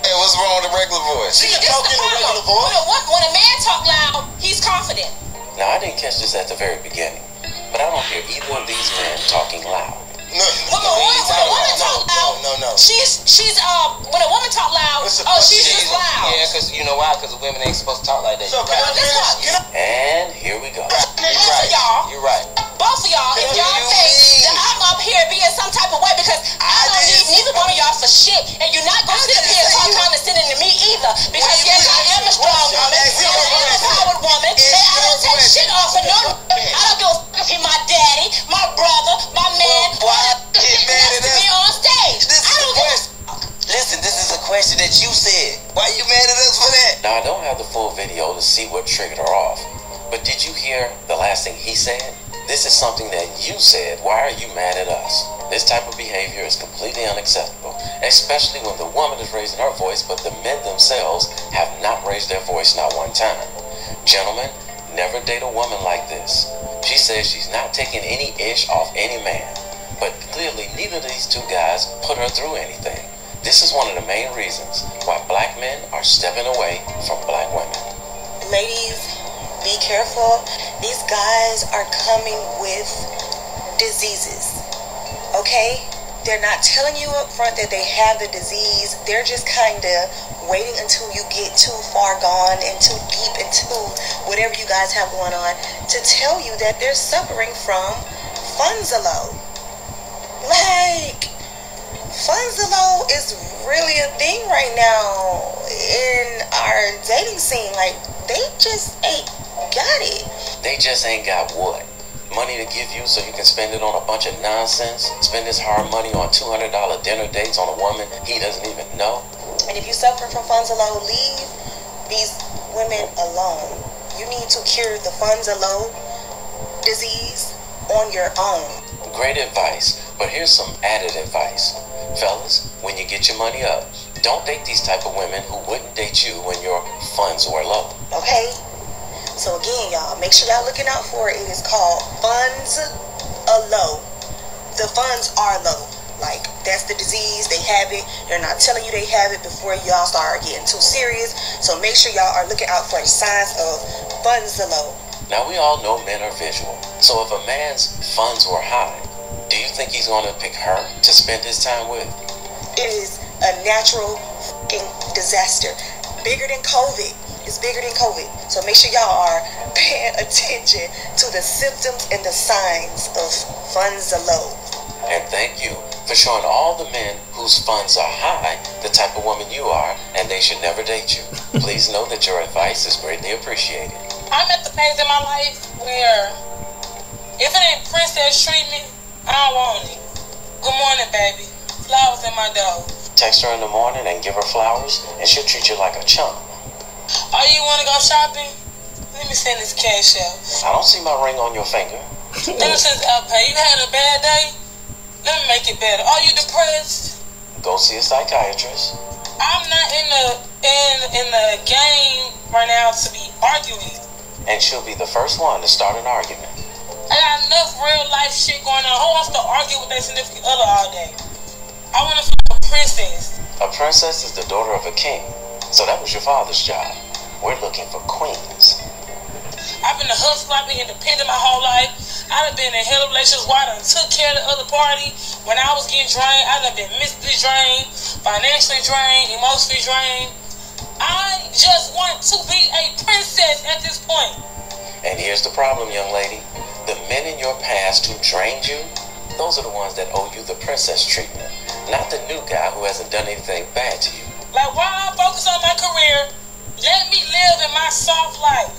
Hey, what's wrong with the regular voice? She can talk in a regular voice. When a man talk loud, he's confident. Now, I didn't catch this at the very beginning, but I don't hear either of these men talking loud. No. When a woman talk loud, No. she's when a woman talk loud, she's just loud. Yeah, because you know why? Because women ain't supposed to talk like that. So can I finish? And here we go. You're right. Both of y'all, if y'all think that I'm up here being some type of way, because I don't need neither one of y'all for shit, and you're not gonna sit up here and talk condescending to me either. Because yes, I am a strong woman, and I am a powered woman, and I don't take shit off of no. I don't give a fuck if he's my daddy, my brother, my man, why get mad at us? Be on stage. I don't give a fuck. Listen, this is a question that you said. Why you mad at us for that? Now, I don't have the full video to see what triggered her off. But did you hear the last thing he said? This is something that you said. Why are you mad at us? This type of behavior is completely unacceptable, especially when the woman is raising her voice, but the men themselves have not raised their voice not one time. Gentlemen, never date a woman like this. She says she's not taking any ish off any man, but clearly neither of these two guys put her through anything. This is one of the main reasons why black men are stepping away from black women. Ladies, be careful. These guys are coming with diseases, okay? They're not telling you up front that they have the disease. They're just kind of waiting until you get too far gone and too deep into whatever you guys have going on to tell you that they're suffering from Funzalo. Like, Funzalo is really a thing right now in our dating scene. Like, they just ain't got it. They just ain't got what? Money to give you so you can spend it on a bunch of nonsense? Spend this hard money on $200 dinner dates on a woman he doesn't even know? And if you suffer from Funzalo, leave these women alone. You need to cure the Funzalo disease on your own. Great advice, but here's some added advice. Fellas, when you get your money up, don't date these type of women who wouldn't date you when your funds were low. Okay? So again, y'all, make sure y'all looking out for it. It is called Funzalo. The funds are low. Like, that's the disease. They have it. They're not telling you they have it before y'all start getting too serious. So make sure y'all are looking out for the signs of Funzalo. Now, we all know men are visual. So if a man's funds were high, do you think he's going to pick her to spend his time with? It is a natural fucking disaster. Bigger than COVID. It's bigger than COVID. So make sure y'all are paying attention to the symptoms and the signs of Funzalo. And thank you for showing all the men whose funds are high the type of woman you are, and they should never date you. Please know that your advice is greatly appreciated. I'm at the phase in my life where if it ain't princess treatment, I don't want it. Good morning, baby. Flowers in my door. Text her in the morning and give her flowers, and she'll treat you like a chump. Oh, you want to go shopping? Let me send this cash out. I don't see my ring on your finger. Innocence outpay. You had a bad day? Let me make it better. Are you depressed? Go see a psychiatrist. I'm not in the game right now to be arguing. And she'll be the first one to start an argument. I got enough real life shit going on. Who wants to argue with their significant other all day? I want to feel a princess. A princess is the daughter of a king. So that was your father's job. We're looking for queens. I've been a hustler. I've been independent my whole life. I've been in hell of relationships where I done took care of the other party. When I was getting drained, I done been mentally drained, financially drained, emotionally drained. I just want to be a princess at this point. And here's the problem, young lady. The men in your past who drained you, those are the ones that owe you the princess treatment, not the new guy who hasn't done anything bad to you. Like, while I focus on my career, let me live in my soft life.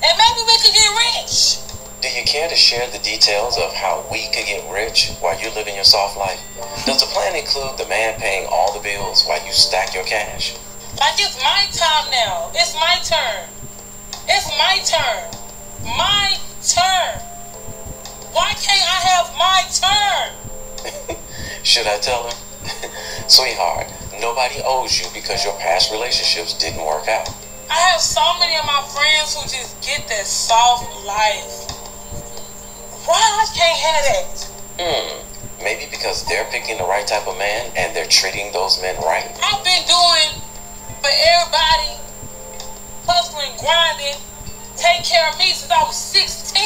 And maybe we could get rich. Do you care to share the details of how we could get rich while you're living your soft life? Does the plan include the man paying all the bills while you stack your cash? Like, it's my time now. It's my turn. It's my turn. My turn. Why can't I have my turn? Should I tell her? Sweetheart, nobody owes you because your past relationships didn't work out. I have so many of my friends who just get that soft life. Why I can't have that? Maybe because they're picking the right type of man and they're treating those men right. I've been doing for everybody, hustling, grinding, take care of me since I was 16.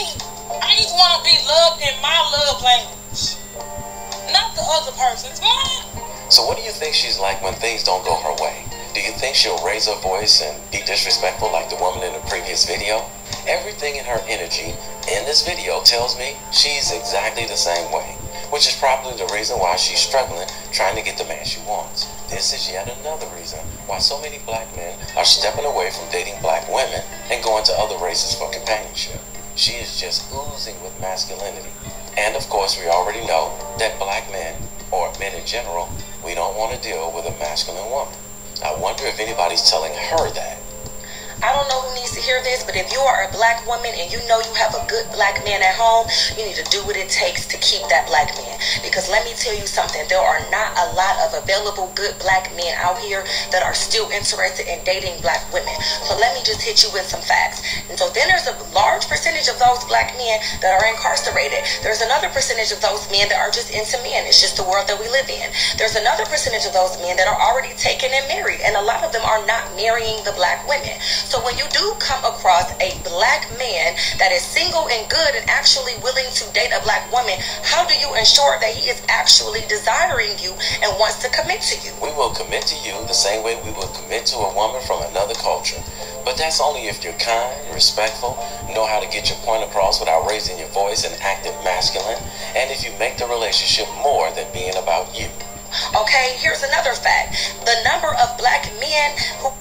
I just want to be loved in my love language. the other person's. So what do you think she's like when things don't go her way? Do you think she'll raise her voice and be disrespectful like the woman in the previous video? Everything in her energy in this video tells me she's exactly the same way, which is probably the reason why she's struggling trying to get the man she wants. This is yet another reason why so many black men are stepping away from dating black women and going to other races for companionship. She is just oozing with masculinity. And of course, we already know that black men, or men in general, we don't want to deal with a masculine woman. I wonder if anybody's telling her that. I don't know who needs to hear this, but if you are a black woman and you know you have a good black man at home, you need to do what it takes to keep that black man. Because let me tell you something, there are not a lot of available good black men out here that are still interested in dating black women. So let me just hit you with some facts. And so then there's a large percentage of those black men that are incarcerated. There's another percentage of those men that are just into men. It's just the world that we live in. There's another percentage of those men that are already taken and married, and a lot of them are not marrying the black women. So when you do come across a black man that is single and good and actually willing to date a black woman, how do you ensure that he is actually desiring you and wants to commit to you? We will commit to you the same way we would commit to a woman from another culture. But that's only if you're kind, respectful, know how to get your point across without raising your voice and acting masculine, and if you make the relationship more than being about you. Okay, here's another fact. The number of black men who...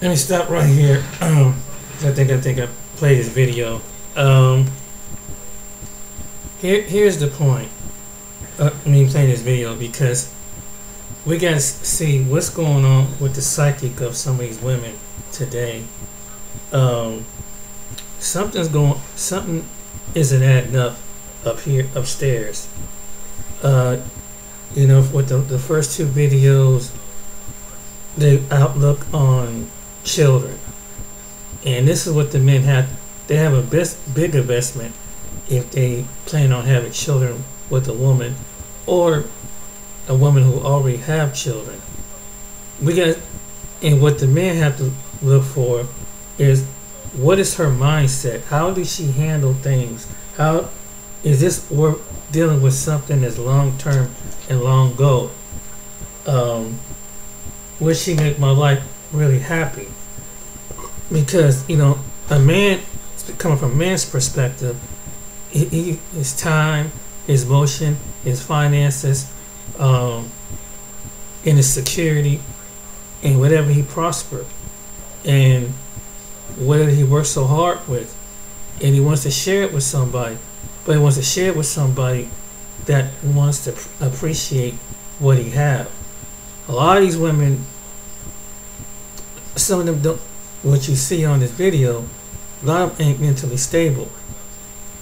Let me stop right here. I think I played this video. Here's the point. Playing this video because we gotta see what's going on with the psychic of some of these women today. Something isn't adding up here upstairs. With the first two videos, the outlook on children, and this is what the men have. They have a big investment if they plan on having children with a woman or a woman who already have children. And what the men have to look for is, what is her mindset? How does she handle things? How is this work dealing with something that's long term and long goal? Will she make my life really happy? Because a man, coming from a man's perspective, his time, his motion, his finances, and his security, and whatever he prospered, and whatever he worked so hard with, and he wants to share it with somebody, but he wants to share it with somebody that wants to appreciate what he have. A lot of these women, some of them don't. What you see on this video, a lot of them ain't mentally stable,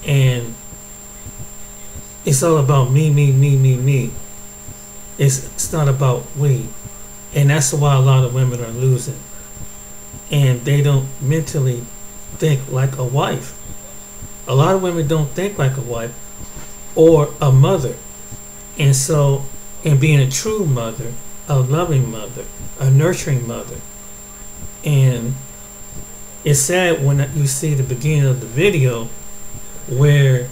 and it's all about me. It's not about we, and that's why a lot of women are losing, and they don't mentally think like a wife. A lot of women don't think like a wife or a mother, and being a true mother, a loving mother, a nurturing mother. And it's sad when you see the beginning of the video where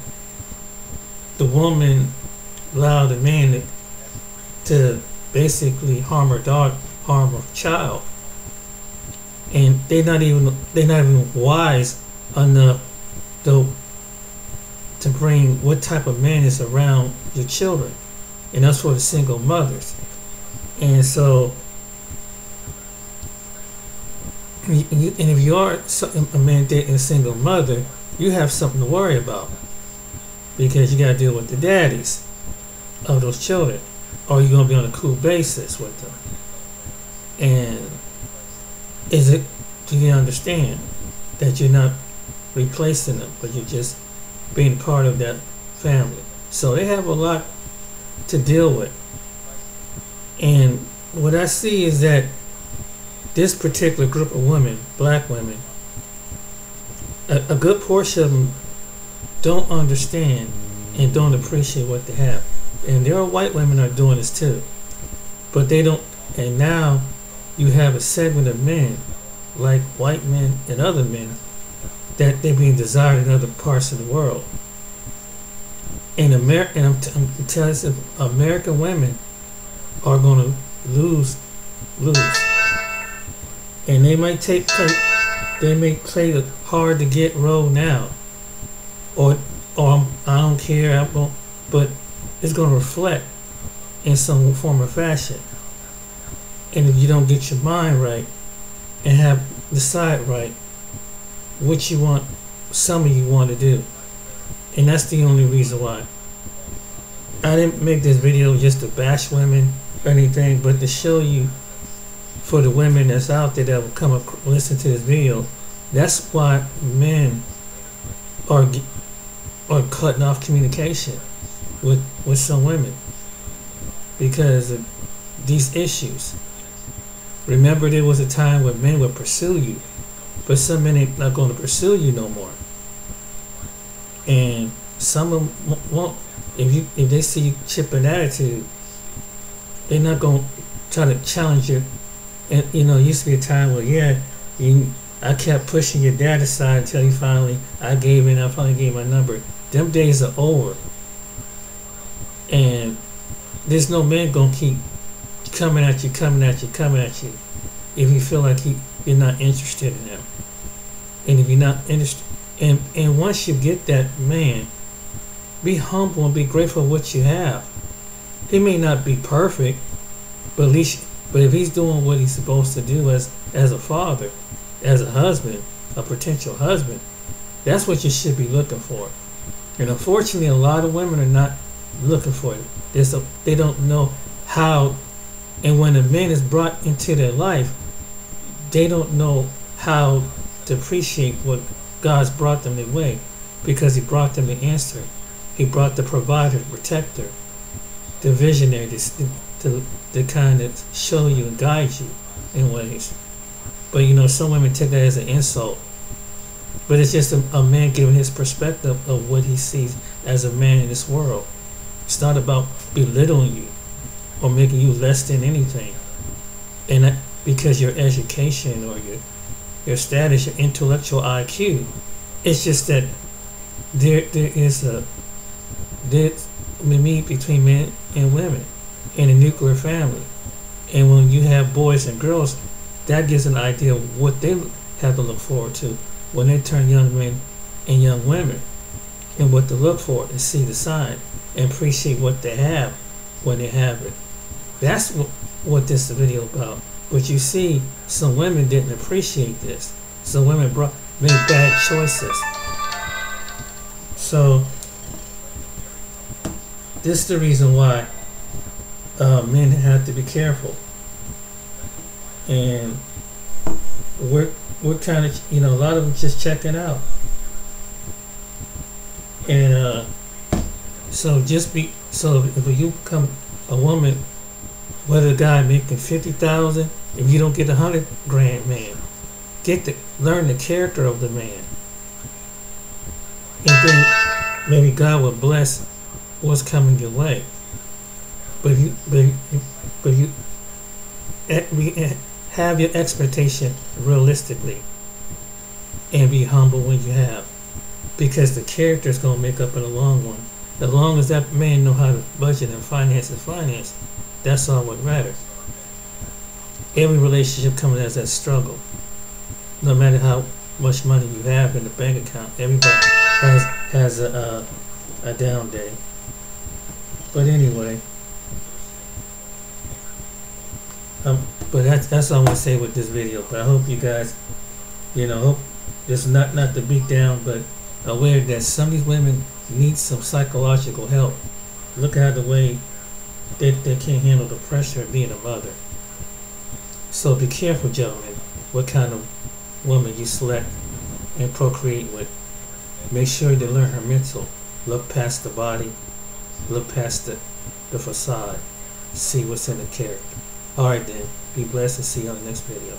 the woman allowed the man to basically harm her daughter, harm her child, and they're not even wise enough to bring what type of man is around your children, and that's for the single mothers. And so, and if you are a man dating a single mother, you have something to worry about, because you got to deal with the daddies of those children, or you're going to be on a cool basis with them. And do you understand that you're not replacing them, but you're just being part of that family? So they have a lot to deal with. And what I see is that this particular group of women, black women, a good portion of them don't understand and don't appreciate what they have. And there are white women that are doing this too, but they don't. And now you have a segment of men, like white men and other men, that they're being desired in other parts of the world. And I'm telling you, American women are going to lose, and they might play the hard to get role now, or I don't care, but it's going to reflect in some form or fashion. And if you don't get your mind right and decide right what you want, some of you want to do. And that's the only reason why. I didn't make this video just to bash women or anything, but to show you, for the women that's out there that will come up listen to this video, that's why men are cutting off communication with some women, because of these issues. Remember, there was a time when men would pursue you, but some men ain't not going to pursue you no more. And some of them won't. If they see you chip an attitude, they're not going to try to challenge you. And it used to be a time where I kept pushing your dad aside until I finally gave my number. Them days are over. And there's no man gonna keep coming at you if you feel like you're not interested in him. And if you're not interested, and once you get that man, be humble and be grateful for what you have. He may not be perfect, but if he's doing what he's supposed to do as a father, as a husband, a potential husband, that's what you should be looking for. And unfortunately, a lot of women are not looking for it. They don't know how, and when a man is brought into their life, they don't know how to appreciate what God's brought them their way, because he brought them the answer. He brought the provider, the protector, the visionary, the kind that show you and guide you in ways. But some women take that as an insult. But it's just a man giving his perspective of what he sees as a man in this world. It's not about belittling you or making you less than anything. And that, because your education or your status, your intellectual IQ, it's just that there is a meet between men and women in a nuclear family. And when you have boys and girls, that gives an idea of what they have to look forward to when they turn young men and young women, and what to look for and see the sign and appreciate what they have when they have it. That's what this video about. But you see, some women didn't appreciate this. Some women made bad choices. So this is the reason why men have to be careful. And we're kind of, a lot of them just checking out. And so if you become a woman, whether a guy making 50,000, if you don't get $100,000 man, learn the character of the man, and then maybe God will bless what's coming your way. But you have your expectation realistically, and be humble when you have, because the character is going to make up in the long run. As long as that man know how to budget and finance, that's all what matters. Every relationship comes as that struggle. No matter how much money you have in the bank account, everybody has a down day. But anyway, but that's all I want to say with this video. But I hope you guys, hope just not to beat down, but aware that some of these women need some psychological help. Look at the way they can't handle the pressure of being a mother. So be careful, gentlemen, what kind of woman you select and procreate with. Make sure you learn her mental. Look past the body. Look past the facade. See what's in the character. Alright then, be blessed and see you on the next video.